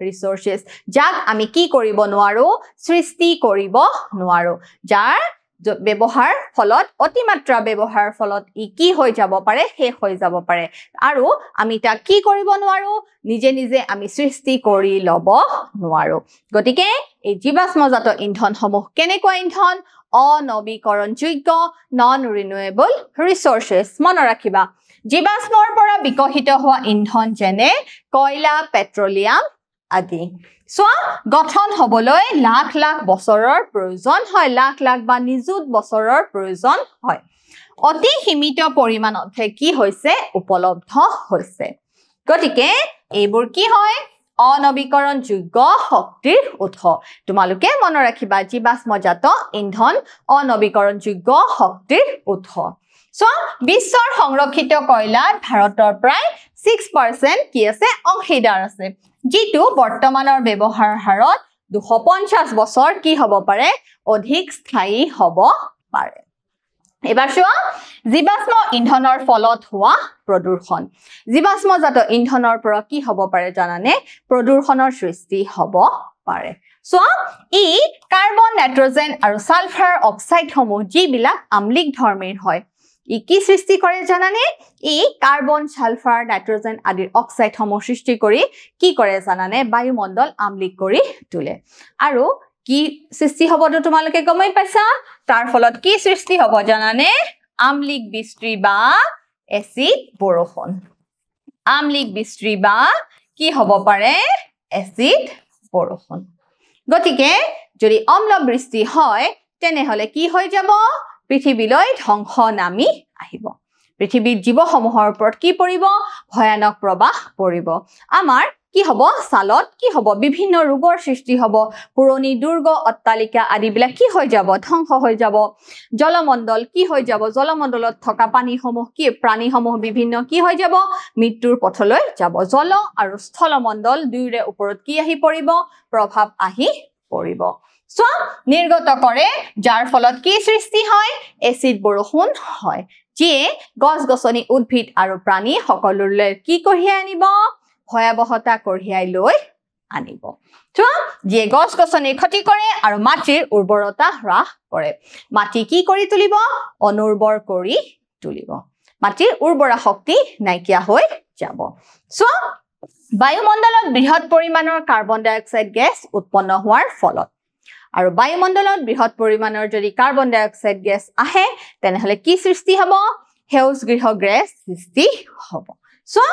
ৰিসোৰ্সেস যাক আমি কি কৰিব নোৱাৰো সৃষ্টি কৰিব নোৱাৰো যাৰ ব্যৱহাৰ ফলত অতিমাত্ৰা ব্যৱহাৰ ফলত ই কি হৈ যাব পাৰে শেষ হৈ যাব পাৰে আৰু আমি তাক কি কৰিব নোৱাৰো নিজে নিজে আমি সৃষ্টি কৰি লব নোৱাৰো গতিকে এই জীৱাশ্মজাত ইন্ধনসমূহ কেনেকুৱা ইন্ধন অনবীকৰণযোগ্য নন ৰিনিউৱেবল ৰিসোৰ্সেস মনত ৰাখিবা জীৱাশ্মৰ পৰা বিকশিত হোৱা ইন্ধন যেনে কয়লা পেট্ৰলিয়াম আদি চোৱা গঠন হ'বলৈ লাখ লাখ বছৰৰ প্ৰয়োজন হয় লাখ লাখ বা নিযুত বছৰৰ প্ৰয়োজন হয় অতি সীমিত পৰিমাণতহে কি হৈছে উপলব্ধ হৈছে গতিকে এইবোৰ কি হয় অনবীকৰণযোগ্য শক্তিৰ উৎস তোমালোকে মনত ৰাখিবা জীৱাশ্মজাত ইন্ধন অনবীকৰণযোগ্য শক্তিৰ উৎস চোৱা বিশ্বৰ সংৰক্ষিত কয়লাত ভাৰতৰ প্ৰায় 6% কি আছে অংশীদাৰ আছে যিটো বৰ্তমানৰ ব্যৱহাৰ হাৰত 250 বছৰ কি হ'ব পাৰে অধিক স্থায়ী হ'ব পাৰে এবাৰ চোৱা জীৱাশ্ম ইন্ধনৰ ফলত হোৱা প্ৰদূষণ জীৱাশ্মজাত ইন্ধনৰ পৰা কি হ'ব পাৰে জানানে প্ৰদূষণৰ সৃষ্টি হ'ব পাৰে চোৱা ই কাৰ্বন নাইট্ৰজেন আৰু সালফাৰ অক্সাইড সমূহ যিবিলাক আম্লিক ধৰ্মীৰ হয় ই কি সৃষ্টি কৰে জানানে ই কাৰ্বন সালফাৰ নাইট্ৰজেন আদিৰ অক্সাইড সমূহ সৃষ্টি কৰি কি কৰে জানানে বায়ুমণ্ডল আম্লিক কৰি তোলে আৰু কি সৃষ্টি হ'বটো তোমালোকে গমই পাইছা তাৰ ফলত কি সৃষ্টি হ'ব জানানে আম্লিক বৃষ্টি বা এসিড বৰষুণ আম্লিক বৃষ্টি বা কি হ'ব পাৰে এসিড বৰষুণ গতিকে যদি অম্ল বৃষ্টি হয় তেনেহলে কি হৈ যাব পৃথিৱীলৈ ধ্বংস নামি আহিব পৃথিৱীৰ জীৱসমূহৰ ওপৰত কি পৰিব ভয়ানক প্ৰভাৱ পৰিব আমাৰ কি হ'ব সালত কি হ'ব বিভিন্ন ৰোগৰ সৃষ্টি হ'ব পুৰণি দুৰ্গ অট্টালিকা আদিবিলাক কি হৈ যাব ধ্বংস হৈ যাব জলমণ্ডল কি হৈ যাব জলমণ্ডলত থকা পানীসমূহ কি প্ৰাণীসমূহ বিভিন্ন কি হৈ যাব মৃত্যুৰ পথলৈ যাব জল আৰু স্থলমণ্ডল দুয়োৰে ওপৰত কি আহি পৰিব প্ৰভাৱ আহি পৰিব চোৱা নিৰ্গত কৰে যাৰ ফলত কি সৃষ্টি হয় এসিড বৰষুণ হয় যিয়ে গছ-গছনি উদ্ভিদ আৰু প্ৰাণী সকলোলৈ কি কঢ়িয়াই আনিব ভয়াবহতা কঢ়িয়াই লৈ আনিব চোৱা যিয়ে গছ-গছনি ক্ষতি কৰে আৰু মাটিৰ উৰ্বৰতা হ্ৰাস কৰে মাটি কি কৰি তুলিব অনুৰ্বৰ কৰি তুলিব মাটিৰ উৰ্বৰা শক্তি নাইকিয়া হৈ যাব চোৱা বায়ুমণ্ডলত বৃহৎ পৰিমাণৰ কাৰ্বন ডাই অক্সাইড গেছ উৎপন্ন হোৱাৰ ফলত আৰু বায়ুমণ্ডলত বৃহৎ পৰিমাণৰ যদি কাৰ্বন ডাই অক্সাইড গেছ আহে তেনেহলে কি সৃষ্টি হ'ব সেউজ গৃহ গেছ সৃষ্টি হ'ব চোৱা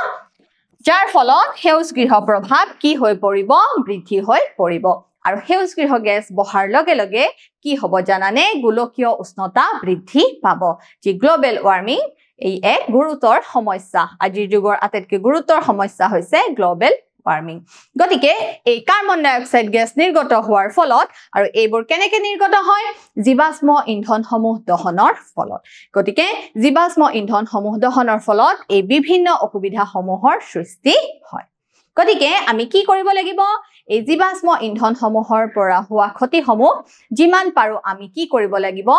যাৰ ফলত সেউজ গৃহ প্ৰভাৱ কি হৈ পৰিব বৃদ্ধি হৈ পৰিব আৰু সেউজ গৃহ গেছ বহাৰ লগে লগে কি হ'ব জানানে গোলকীয় উষ্ণতা বৃদ্ধি পাব যি গ্লোবেল ওয়াৰ্মিং এই এক গুৰুতৰ সমস্যা আজিৰ যুগৰ আটাইতকৈ গুৰুতৰ সমস্যা হৈছে গ্লোবেল ওয়াৰ্মিং গতিকে এই কাৰ্বন ডাই অক্সাইড গ্যাস নিৰ্গত হওয়াৰ ফলত আৰু এইবোৰ কেনেকে নিৰ্গত হয় জীৱাশ্ম ইন্ধনসমূহ দহনৰ ফলত গতিকে জীৱাশ্ম ইন্ধনসমূহ দহনৰ ফলত এই বিভিন্ন অসুবিধাসমূহৰ সৃষ্টি হয় গতিকে আমি কি কৰিব লাগিব এই জীৱাশ্ম ইন্ধনসমূহৰ পৰা হোৱা ক্ষতিসমূহ যিমান পাৰো আমি কি কৰিব লাগিব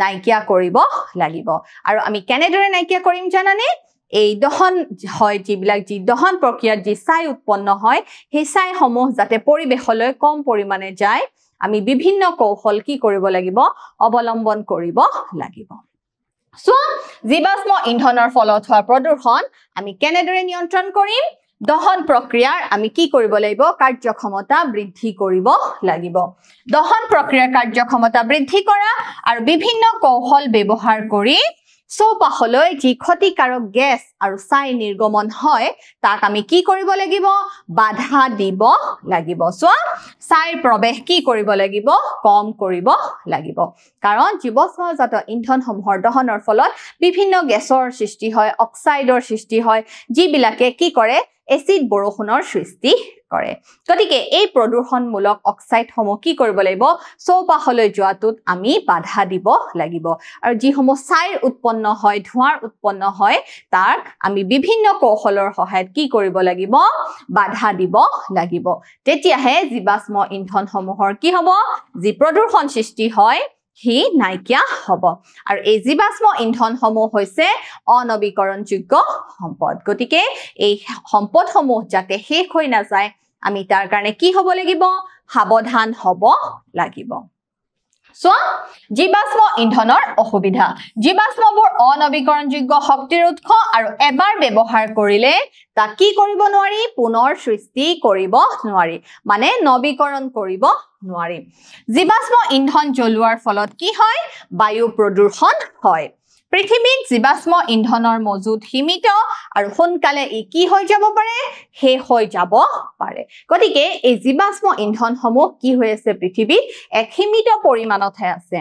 নাইকিয়া কৰিব লাগিব আৰু আমি কেনেদৰে নাইকিয়া কৰিম জানানে এই দহন হয় যিবিলাক যি দহন প্ৰক্ৰিয়াত যি ছাই উৎপন্ন হয় সেই ছাইসমূহ যাতে পৰিবেশলৈ কম পৰিমাণে যায় আমি বিভিন্ন কৌশল কি কৰিব লাগিব অৱলম্বন কৰিব লাগিব সো জীৱাশ্ম ইন্ধনৰ ফলত হোৱা প্ৰদূষণ আমি কেনেদৰে নিয়ন্ত্ৰণ কৰিম দহন প্ৰক্ৰিয়াৰ আমি কি কৰিব লাগিব কাৰ্যক্ষমতা বৃদ্ধি কৰিব লাগিব দহন প্ৰক্ৰিয়াৰ কাৰ্যক্ষমতা বৃদ্ধি কৰা আৰু বিভিন্ন কৌশল ব্যৱহাৰ কৰি চৌপাশলৈ যি ক্ষতিকাৰক গেছ আৰু ছাই নিৰ্গমন হয় তাক আমি কি কৰিব লাগিব বাধা দিব লাগিব সো ছাইৰ প্ৰৱেশ কি কৰিব লাগিব কম কৰিব লাগিব কাৰণ জীৱাশ্মজাত ইন্ধনসমূহৰ দহনৰ ফলত বিভিন্ন গেছৰ সৃষ্টি হয় অক্সাইডৰ সৃষ্টি হয় যিবিলাকে কি কৰে এসিড বৰষুণৰ সৃষ্টি কৰে গতিকে এই প্ৰদূষণমূলক অক্সাইডসমূহ কি কৰিব লাগিব চৌপাশলৈ যোৱাটোত আমি বাধা দিব লাগিব আৰু যিসমূহ ছাইৰ উৎপন্ন হয় ধোঁৱাৰ উৎপন্ন হয় তাক আমি বিভিন্ন কৌশলৰ সহায়ত কি কৰিব লাগিব বাধা দিব লাগিব তেতিয়াহে জীৱাশ্ম ইন্ধনসমূহৰ কি হ'ব যি প্ৰদূষণ সৃষ্টি হয় হি নাইকিয়া হ'ব আৰু এই জীৱাশ্ম ইন্ধনসমূহ হৈছে অনবীকৰণযোগ্য সম্পদ গতিকে এই সম্পদসমূহ যাতে শেষ হৈ নাযায় আমি তাৰ কাৰণে কি হ'ব লাগিব সাৱধান হ'ব লাগিব সো জীৱাশ্ম ইন্ধনৰ অসুবিধা জীৱাশ্মবোৰ অনবীকৰণযোগ্য শক্তিৰ উৎস আৰু এবাৰ ব্যৱহাৰ কৰিলে তা কি কৰিব নোৱাৰি পুনৰ সৃষ্টি কৰিব নোৱাৰি মানে নবীকৰণ কৰিব নোৱাৰি জীৱাশ্ম ইন্ধন জ্বলোৱাৰ ফলত কি হয় বায়ু প্ৰদূষণ হয় পৃথিৱীত জীৱাশ্ম ইন্ধনৰ মজুত সীমিত আৰু সোনকালে ই কি হৈ যাব পাৰে শেষ হৈ যাব পাৰে গতিকে এই জীৱাশ্ম ইন্ধনসমূহ কি হৈ আছে পৃথিৱীত এক সীমিত পৰিমাণতহে আছে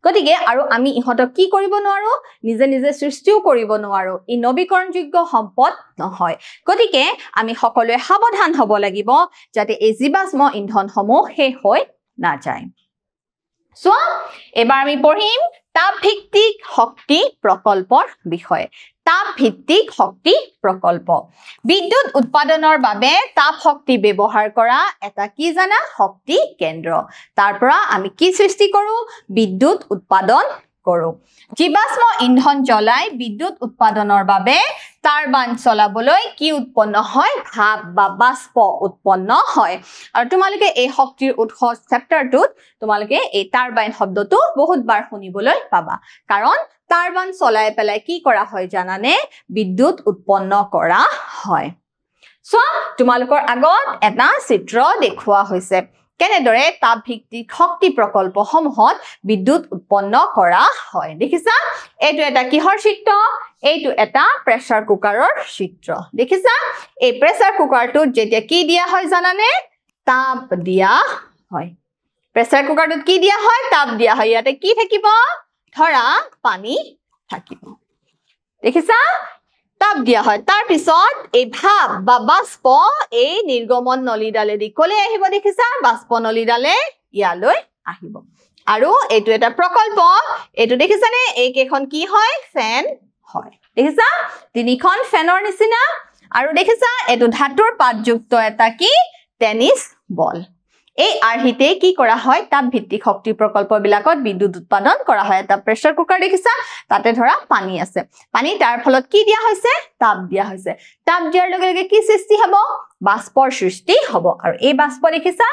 গতিকে আৰু আমি ইহঁতক কি কৰিব নোৱাৰো নিজে নিজে সৃষ্টিও কৰিব নোৱাৰো ই নবীকৰণযোগ্য সম্পদ নহয় গতিকে আমি সকলোৱে সাৱধান হ'ব লাগিব যাতে এই জীৱাশ্ম ইন্ধনসমূহ শেষ হৈ নাযায় সো এবাৰ আমি পঢ়িম তাপভিত্তিক শক্তি প্ৰকল্পৰ বিষয়ে তাপভিত্তিক শক্তি প্ৰকল্প বিদ্যুৎ উৎপাদনৰ বাবে তাপ শক্তি ব্যৱহাৰ কৰা এটা কি জানা শক্তি কেন্দ্ৰ তাৰ পৰা আমি কি সৃষ্টি কৰো বিদ্যুৎ উৎপাদন কৰো জীৱাশ্ম ইন্ধন জ্বলাই বিদ্যুৎ উৎপাদনৰ বাবে টাৰবাইন চলাবলৈ কি উৎপন্ন হয় ভাপ বা বাষ্প উৎপন্ন হয় আৰু তোমালোকে এই শক্তিৰ উৎস চেপ্টাৰটোত তোমালোকে এই টাৰবাইন শব্দটো বহুতবাৰ শুনিবলৈ পাবা কাৰণ টাৰবাইন চলাই পেলাই কি কৰা হয় জানানে বিদ্যুৎ উৎপন্ন কৰা হয় সো তোমালোকৰ আগত এটা চিত্ৰ দেখুৱা হৈছে কেনেদৰে তাপভিত্তিক শক্তি প্ৰকল্পসমূহত বিদ্যুৎ উৎপন্ন কৰা হয় দেখিছা এইটো এটা কিহৰ চিত্ৰ এইটো এটা প্ৰেসাৰ কুকাৰৰ চিত্ৰ দেখিছা এই প্ৰেসাৰ কুকাৰটোত যেতিয়া কি দিয়া হয় জানানে তাপ দিয়া হয় প্ৰেসাৰ কুকাৰটোত কি দিয়া হয় তাপ দিয়া হয় ইয়াতে কি থাকিব ধৰা পানী থাকিব দেখিছা তাপ দিয়া হয় তাৰ পিছত এই ভাপ বা বাষ্প এই নিৰ্গমন নলীডালেদি কলে আহিব দেখিছা বাষ্প নলীডালে ইয়ালৈ আহিব আৰু এইটো এটা প্ৰকল্প এইটো দেখিছানে এই কেখন কি হয় ফেন হয় দেখিছা তিনিখন ফেনৰ নিচিনা আৰু দেখিছা এইটো ধাতুৰ পাতযুক্ত এটা কি টেনিস বল এই আৰ্হিতে কি কৰা হয় তাপভিত্তিক শক্তি প্ৰকল্পবিলাকত বিদ্যুৎ উৎপাদন কৰা হয় এটা প্ৰেসাৰ কুকাৰ দেখিছা তাতে ধৰা পানী আছে পানী তাৰ ফলত কি দিয়া হৈছে তাপ দিয়া হৈছে তাপ দিয়াৰ লগে লগে কি সৃষ্টি হ'ব বাষ্পৰ সৃষ্টি হ'ব আৰু এই বাষ্প দেখিছা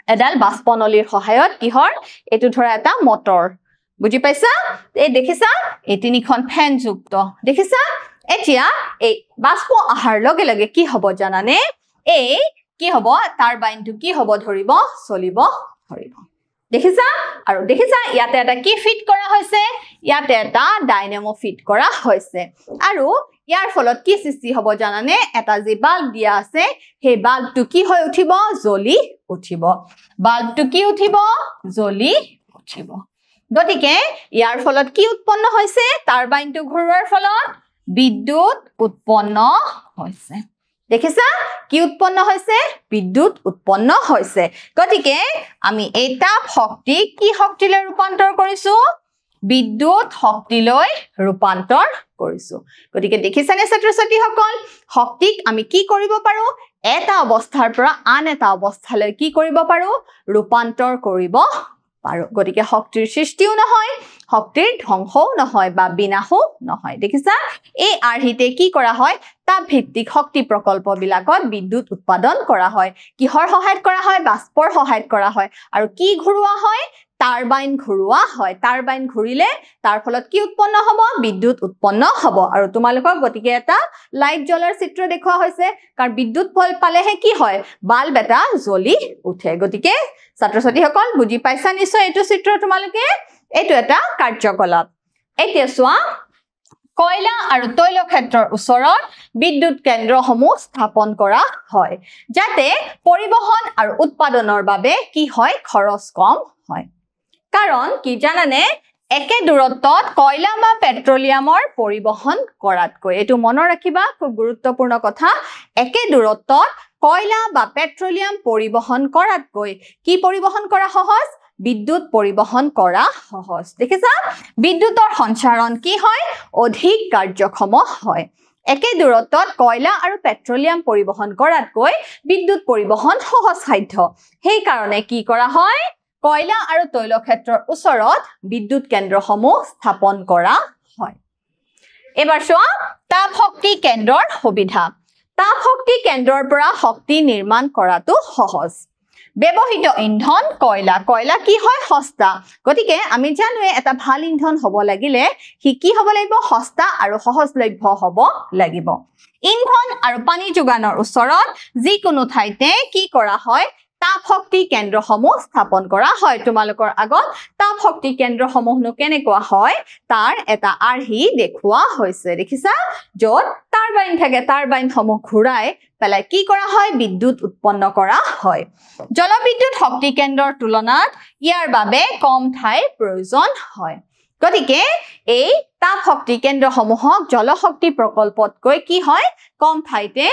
এডাল বাষ্পনলীৰ সহায়ত কিহৰ এটো ধৰা এটা মটৰ বুজি পাইছা এই দেখিছা এই তিনিখন ফেন যুক্ত দেখিছা এতিয়া এই বাষ্প আহাৰ লগে লগে কি হ'ব জানানে এই কি হ'ব টাৰবাইনটো কি হ'ব ধৰিব চলিব ধৰিব দেখিছা আৰু দেখিছা ইয়াতে এটা কি ফিট কৰা হৈছে ইয়াতে এটা ডাইনামো ফিট কৰা হৈছে আৰু ইয়াৰ ফলত কি সৃষ্টি হ'ব জানানে এটা যে বাল্ব দিয়া আছে সেই বাল্বটো কি হৈ উঠিব জ্বলি উঠিব বাল্বটো কি উঠিব জ্বলি উঠিব গতিকে ইয়াৰ ফলত কি উৎপন্ন হৈছে টাৰবাইনটো ঘূৰোৱাৰ ফলত বিদ্যুৎ উৎপন্ন হৈছে দেখিছা কি উৎপন্ন হৈছে বিদ্যুৎ উৎপন্ন হৈছে গতিকে আমি এই তাপ শক্তি কি শক্তিলৈ ৰূপান্তৰ কৰিছো বিদ্যুৎ শক্তিলৈ ৰূপান্তৰ কৰিছো গতিকে দেখিছানে ছাত্ৰ-ছাত্ৰীসকল শক্তিক আমি কি কৰিব পাৰো এটা অৱস্থাৰ পৰা আন এটা অৱস্থালৈ কি কৰিব পাৰো ৰূপান্তৰ কৰিব পাৰো গতিকে শক্তিৰ সৃষ্টিও নহয় শক্তিৰ ধ্বংসও নহয় বা বিনাশও নহয় দেখিছা এই আৰ্হিতে কি কৰা হয় তাপ ভিত্তিক শক্তি প্ৰকল্প বিলাকত বিদ্যুৎ উৎপাদন কৰা হয় কিহৰ সহায়ত কৰা হয় বাষ্পৰ সহায়ত কৰা হয় আৰু কি ঘূৰোৱা হয় টাৰবাইন ঘূৰোৱা হয় টাৰবাইন ঘূৰিলে তাৰ ফলত কি উৎপন্ন হ'ব বিদ্যুৎ উৎপন্ন হ'ব আৰু তোমালোকক গতিকে এটা লাইট জ্বলাৰ চিত্ৰ দেখুৱা হৈছে কাৰণ বিদ্যুৎ পালেহে কি হয় বাল্ব এটা জ্বলি উঠে গতিকে ছাত্ৰ-ছাত্ৰীসকল বুজি পাইছা নিশ্চয় এইটো চিত্ৰ তোমালোকে এইটো এটা কাৰ্যকলাপ এতিয়া চোৱা কয়লা আৰু তৈল ক্ষেত্ৰৰ ওচৰত বিদ্যুৎ কেন্দ্ৰসমূহ স্থাপন কৰা হয় যাতে পৰিবহন আৰু উৎপাদনৰ বাবে কি হয় খৰচ কম হয় কাৰণ কি জানানে একে দূৰত্বত কয়লা বা পেট্ৰলিয়ামৰ পৰিবহন কৰাতকৈ এটো মনত ৰাখিবা খুব গুৰুত্বপূৰ্ণ কথা একে দূৰত্বত কয়লা বা পেট্ৰলিয়াম পৰিবহন কৰাতকৈ কি পৰিবহন কৰা সহজ বিদ্যুৎ পৰিবহন কৰা সহজ দেখিছা বিদ্যুৎৰ সঞ্চাৰণ কি হয় অধিক কাৰ্যক্ষম হয় একে দূৰত্বত কয়লা আৰু পেট্ৰলিয়াম পৰিবহন কৰাতকৈ বিদ্যুৎ পৰিবহন সহজ সাধ্য সেই কাৰণে কি কৰা হয় কয়লা আৰু তৈল ক্ষেত্ৰৰ ওচৰত বিদ্যুৎ কেন্দ্ৰসমূহ স্থাপন কৰা হয় এবাৰ চোৱা তাপ শক্তি কেন্দ্ৰৰ সুবিধা তাপ শক্তি কেন্দ্ৰৰ পৰা শক্তি নিৰ্মাণ কৰাটো সহজ ব্যৱহৃত ইন্ধন কয়লা কয়লা কি হয় সস্তা গতিকে আমি জানোৱে এটা ভাল ইন্ধন হ'ব লাগিলে কি হ'ব লাগিব সস্তা আৰু সহজলভ্য হ'ব লাগিব ইন্ধন আৰু পানী যোগানৰ ওচৰত যিকোনো ঠাইতে কি কৰা হয় তাপ শক্তি কেন্দ্ৰসমূহ স্থাপন কৰা হয় তোমালোকৰ আগত তাপ শক্তি কেন্দ্ৰসমূহনো কেনেকুৱা হয় তাৰ এটা আৰ্হি দেখুৱা হৈছে দেখিছা য'ত টাৰবাইন থাকে টাৰবাইনসমূহ ঘূৰাই পেলাই কি কৰা হয় বিদ্যুৎ উৎপন্ন কৰা হয় জলবিদ্যুৎ শক্তি কেন্দ্ৰৰ তুলনাত ইয়াৰ বাবে কম ঠাইৰ প্ৰয়োজন হয় গতিকে এই তাপ শক্তি কেন্দ্ৰসমূহক জলশক্তি প্ৰকল্পতকৈ কি হয় কম ঠাইতে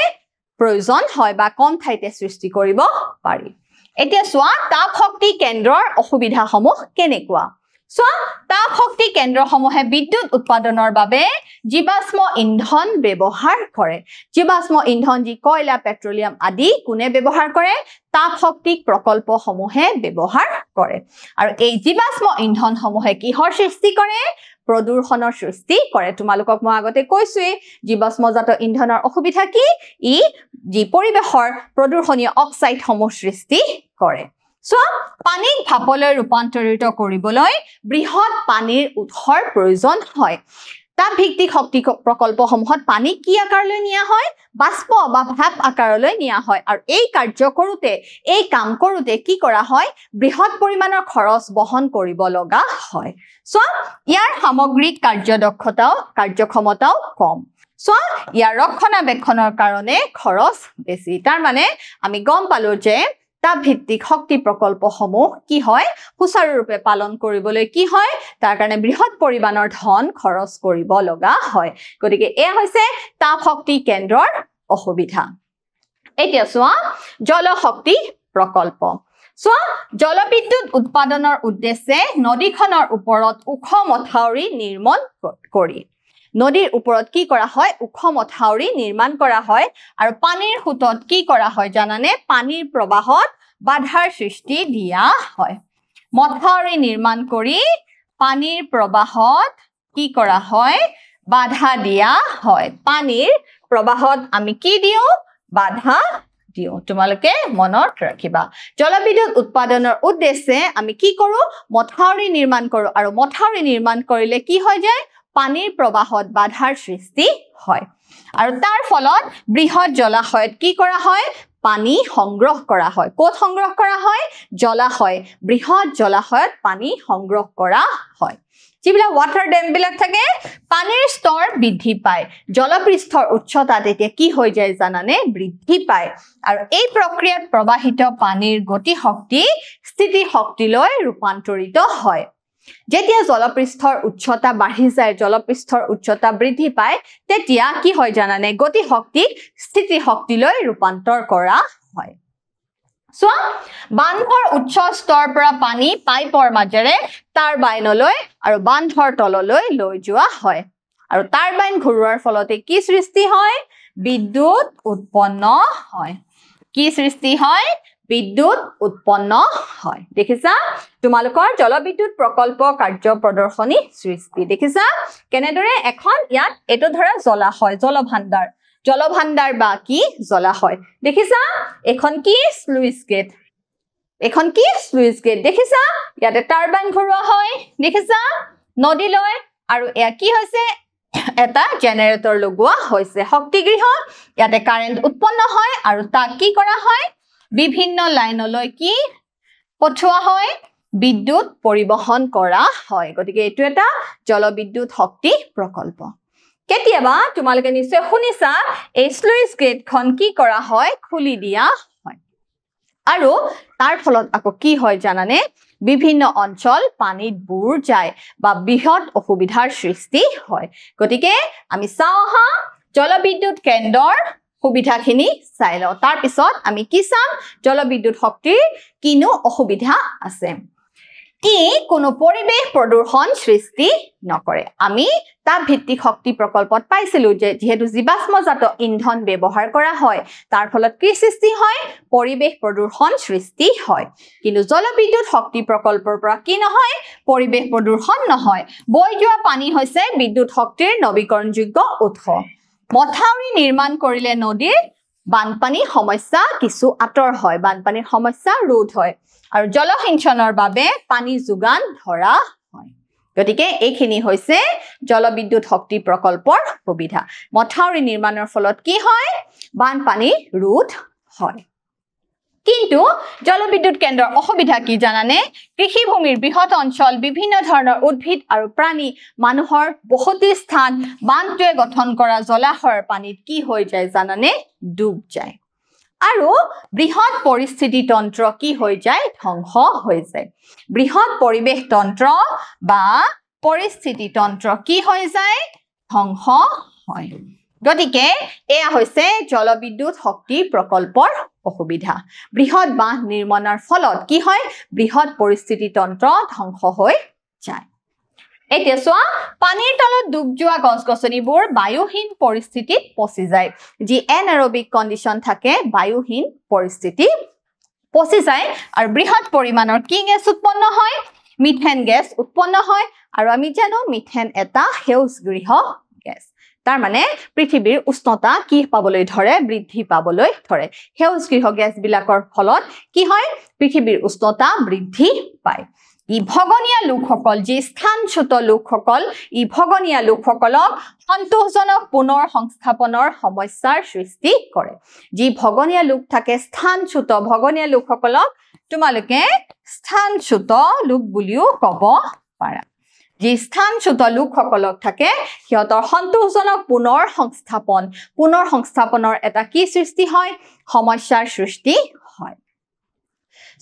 প্ৰয়োজন হয় বা কম ঠাইতে সৃষ্টি কৰিব পাৰি এতিয়া চোৱা তাপ শক্তি কেন্দ্ৰৰ অসুবিধাসমূহ কেনেকুৱা চোৱা তাপ শক্তি কেন্দ্ৰসমূহে বিদ্যুৎ উৎপাদনৰ বাবে জীৱাশ্ম ইন্ধন ব্যৱহাৰ কৰে জীৱাশ্ম ইন্ধন যি কয়লা পেট্ৰলিয়াম আদি কোনে ব্যৱহাৰ কৰে তাপ শক্তি প্ৰকল্পসমূহে ব্যৱহাৰ কৰে আৰু এই জীৱাশ্ম ইন্ধনসমূহে কিহৰ সৃষ্টি কৰে প্ৰদূষণৰ সৃষ্টি কৰে তোমালোকক মই আগতে কৈছোৱে জীৱাশ্মজাত ইন্ধনৰ অসুবিধা কি ই যি পৰিবেশৰ প্ৰদূষণীয় অক্সাইডসমূহ সৃষ্টি কৰে সো পানীক ভাপলৈ ৰূপান্তৰিত কৰিবলৈ বৃহৎ পানীৰ উৎসৰ প্ৰয়োজন হয় তাপ ভিত্তিক শক্তি প্ৰকল্পসমূহত পানী কি আকাৰলৈ নিয়া হয় বাষ্প বা ভাপ আকাৰলৈ নিয়া হয় আৰু এই কাৰ্য কৰোতে এই কাম কৰোতে কি কৰা হয় বৃহৎ পৰিমাণৰ খৰচ বহন কৰিব লগা হয় সো ইয়াৰ সামগ্ৰিক কাৰ্যক্ষমতাও কম সো ইয়াৰ ৰক্ষণাবেক্ষণৰ কাৰণে খৰচ বেছি তাৰ মানে আমি গম পালো যে তাপ ভিত্তিক শক্তি প্ৰকল্পসমূহ কি হয় সুচাৰুৰূপে পালন কৰিবলৈ কি হয় তাৰ কাৰণে বৃহৎ পৰিমাণৰ ধন খৰচ কৰিব লগা হয় গতিকে এয়া হৈছে তাপ শক্তি কেন্দ্ৰৰ অসুবিধা এতিয়া চোৱা জলশক্তি প্ৰকল্প চোৱা জলবিদ্যুৎ উৎপাদনৰ উদ্দেশ্যে নদীখনৰ ওপৰত ওখ মথাউৰি নিৰ্মাণ কৰি নদীৰ ওপৰত কি কৰা হয় ওখ মথাউৰি নিৰ্মাণ কৰা হয় আৰু পানীৰ সোঁতত কি কৰা হয় জানানে পানীৰ প্ৰবাহত বাধাৰ সৃষ্টি দিয়া হয় মথাউৰি নিৰ্মাণ কৰি পানীৰ প্ৰবাহত কি কৰা হয় বাধা দিয়া হয় পানীৰ প্ৰবাহত আমি কি দিও বাধা দিও তোমালোকে মনত ৰাখিবা জলবিদ্যুৎ উৎপাদনৰ উদ্দেশ্যে আমি কি কৰো মথাউৰি নিৰ্মাণ কৰো আৰু মথাউৰি নিৰ্মাণ কৰিলে কি হৈ যায় পানীৰ প্ৰবাহত বাধাৰ সৃষ্টি হয় আৰু তাৰ ফলত বৃহৎ জলাশয়ত কি কৰা হয় পানী সংগ্ৰহ কৰা হয় ক'ত সংগ্ৰহ কৰা হয় জলাশয় বৃহৎ জলাশয়ত পানী সংগ্ৰহ কৰা হয় যিবিলাক ওয়াটাৰ ডেম বিলাক থাকে পানীৰ স্তৰ বৃদ্ধি পায় জলপৃষ্ঠৰ উচ্চতা তেতিয়া কি হৈ যায় জানানে বৃদ্ধি পায় আৰু এই প্ৰক্ৰিয়াত প্ৰবাহিত পানীৰ গতি শক্তি স্থিতি শক্তিলৈ ৰূপান্তৰিত হয় যেতিয়া জলপৃষ্ঠৰ উচ্চতা বাঢ়ি যায় জলপৃষ্ঠৰ উচ্চতা বৃদ্ধি পায় তেতিয়া কি হয় জানানে গতি শক্তি স্থিতি শক্তিলৈ ৰূপান্তৰ কৰা হয় সো বান্ধৰ উচ্চ স্তৰ পৰা পানী পাইপৰ মাজেৰে টাৰবাইনলৈ আৰু বান্ধৰ তললৈ লৈ যোৱা হয় আৰু টাৰবাইন ঘূৰোৱাৰ ফলতে কি সৃষ্টি হয় বিদ্যুৎ উৎপন্ন হয় কি সৃষ্টি হয় বিদ্যুৎ উৎপন্ন হয় দেখিছা তোমালোকৰ জলবিদ্যুৎ প্ৰকল্প কাৰ্য প্ৰদৰ্শনী সৃষ্টি দেখিছা কেনেদৰে এখন ইয়াত এটো ধৰা জলভাণ্ডাৰ বা কি জলাশয় দেখিছা এখন কি স্লুইচ গেট দেখিছা ইয়াতে টাৰবাইন ঘূৰোৱা হয় দেখিছা নদীলৈ আৰু এয়া কি হৈছে এটা জেনাৰেটৰ লগোৱা হৈছে শক্তিগৃহ ইয়াতে কাৰেন্ট উৎপন্ন হয় আৰু তাক কি কৰা হয় বিভিন্ন লাইনলৈ কি পঠোৱা হয় বিদ্যুৎ পৰিবহন কৰা হয় গতিকে এটো এটা জলবিদ্যুৎ শক্তি প্ৰকল্প কেতিয়াবা তোমালোকে নিশ্চয় শুনিছা এই স্লুইচ গেটখন কি কৰা হয় খুলি দিয়া হয় আৰু তাৰ ফলত আকৌ কি হয় জানানে বিভিন্ন অঞ্চল পানীত বুৰ যায় বা বৃহৎ অসুবিধাৰ সৃষ্টি হয় গতিকে আমি চাওহা জলবিদ্যুৎ কেন্দ্ৰৰ সুবিধাখিনি চাই লওঁ তাৰ পিছত আমি কি চাম জলবিদ্যুৎ শক্তিৰ কিনো অসুবিধা আছে কি কোনো পৰিবেশ প্ৰদূষণ সৃষ্টি নকৰে আমি তাপ ভিত্তিক শক্তি প্ৰকল্পত পাইছিলো যে যেহেতু জীৱাশ্মজাত ইন্ধন ব্যৱহাৰ কৰা হয় তাৰ ফলত কি সৃষ্টি হয় পৰিবেশ প্ৰদূষণ সৃষ্টি হয় কিন্তু জলবিদ্যুৎ শক্তি প্ৰকল্পৰ পৰা কি নহয় পৰিবেশ প্ৰদূষণ নহয় বৈ যোৱা পানী হৈছে বিদ্যুৎ শক্তিৰ নৱীকৰণযোগ্য উৎস মথাউৰি নিৰ্মাণ কৰিলে নদীৰ বানপানী সমস্যা কিছু আতৰ হয় বানপানীৰ সমস্যা ৰোধ হয় আৰু জলসিঞ্চনৰ বাবে পানী যোগান ধৰা হয় গতিকে এইখিনি হৈছে জলবিদ্যুৎ শক্তি প্ৰকল্পৰ সুবিধা মথাউৰি নিৰ্মাণৰ ফলত কি হয় বানপানী ৰোধ হয় কিন্তু জলবিদ্যুৎ কেন্দ্ৰৰ অসুবিধা কি জানানে কৃষি ভূমিৰ বৃহৎ অঞ্চল বিভিন্ন ধৰণৰ উদ্ভিদ আৰু প্ৰাণী মানুহৰ বসতি স্থান বানটোৱে গঠন কৰা জলাশয়ৰ পানীত কি হৈ যায় জানানে ডুব যায় আৰু বৃহৎ পৰিস্থিতি তন্ত্ৰ কি হৈ যায় ধ্বংস হৈ যায় বৃহৎ পৰিবেশ তন্ত্ৰ বা পৰিস্থিতি তন্ত্ৰ কি হৈ যায় ধ্বংস হয় গতিকে এয়া হৈছে জলবিদ্যুৎ শক্তি প্ৰকল্পৰ অসুবিধা বৃহৎ বান্ধ নিৰ্মাণৰ ফলত কি হয় বৃহৎ পৰিস্থিতি তন্ত্ৰ ধ্বংস হৈ যায় এতিয়া চোৱা পানীৰ তলত ডুব যোৱা গছ-গছনিবোৰ বায়ুহীন পৰিস্থিতিত পচি যায় যি এনাৰবিক কণ্ডিশ্যন থাকে বায়ুহীন পৰিস্থিতি পচি যায় আৰু বৃহৎ পৰিমাণৰ কি গেছ উৎপন্ন হয় মিথেন গেছ উৎপন্ন হয় আৰু আমি জানো মিথেন এটা সেউজগৃহ গেছ তাৰ মানে পৃথিৱীৰ উষ্ণতা কি পাবলৈ ধৰে বৃদ্ধি পাবলৈ ধৰে সেউজগৃহ গেছ বিলাকৰ ফলত কি হয় পৃথিৱীৰ উষ্ণতা বৃদ্ধি পায় ই ভগনীয়া লোকসকল যি স্থানচ্যুত লোকসকল ই ভগনীয়া লোকসকলক সন্তোষজনক পুনৰ সংস্থাপনৰ সমস্যাৰ সৃষ্টি কৰে যি ভগনীয়া লোক থাকে স্থানচ্যুত ভগনীয়া লোকসকলক তোমালোকে স্থানচ্যুত লোক বুলিও ক'ব পাৰা যি স্থানচ্যুত লোকসকলক থাকে সিহঁতৰ সন্তোষজনক পুনৰ সংস্থাপনৰ এটা কি সৃষ্টি হয় সমস্যাৰ সৃষ্টি হয়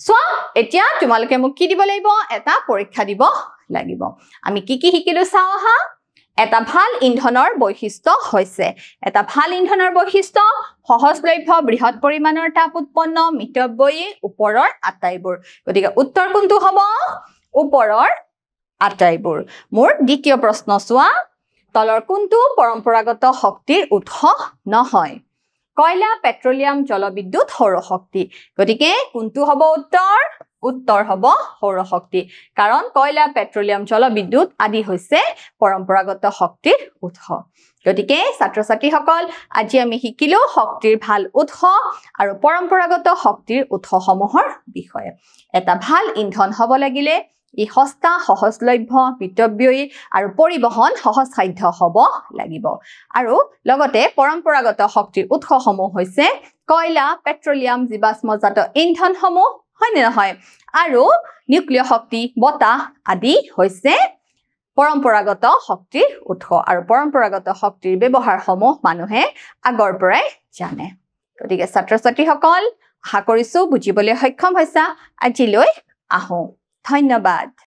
সো এতিয়া তোমালোকে মোক কি দিব লাগিব এটা পৰীক্ষা দিব লাগিব আমি কি কি শিকিলো চাও হা এটা ভাল ইন্ধনৰ বৈশিষ্ট্য হৈছে এটা ভাল ইন্ধনৰ বৈশিষ্ট্য সহজলভ্য বৃহৎ পৰিমাণৰ তাপ উৎপন্ন মিতব্যয়ী ওপৰৰ আটাইবোৰ গতিকে উত্তৰ কোনটো হ'ব ওপৰৰ আটাইবোৰ মোৰ দ্বিতীয় প্ৰশ্ন চোৱা তলৰ কোনটো পৰম্পৰাগত শক্তিৰ উৎস নহয় কয়লা পেট্ৰলিয়াম জলবিদ্যুৎ সৌৰ শক্তি গতিকে কোনটো হ'ব উত্তৰ হ'ব সৌৰ শক্তি কাৰণ কয়লা পেট্ৰলিয়াম জলবিদ্যুৎ আদি হৈছে পৰম্পৰাগত শক্তিৰ উৎস গতিকে ছাত্ৰ ছাত্ৰীসকল আজি আমি শিকিলো শক্তিৰ ভাল উৎস আৰু পৰম্পৰাগত শক্তিৰ উৎসসমূহৰ বিষয়ে এটা ভাল ইন্ধন হ'ব লাগিলে ই সস্তা সহজলভ্য মিতব্যয়ী আৰু পৰিবহন সহজসাধ্য হ'ব লাগিব আৰু লগতে পৰম্পৰাগত শক্তিৰ উৎসসমূহ হৈছে কয়লা পেট্ৰলিয়াম জীৱাশ্মজাত ইন্ধনসমূহ হয় নে নহয় আৰু নিউক্লিয় শক্তি বতাহ আদি হৈছে পৰম্পৰাগত শক্তিৰ উৎস আৰু পৰম্পৰাগত শক্তিৰ ব্যৱহাৰসমূহ মানুহে আগৰ পৰাই জানে গতিকে ছাত্ৰ ছাত্ৰীসকল আশা কৰিছো বুজিবলৈ সক্ষম হৈছা আজিলৈ আহো ধন্যবাদ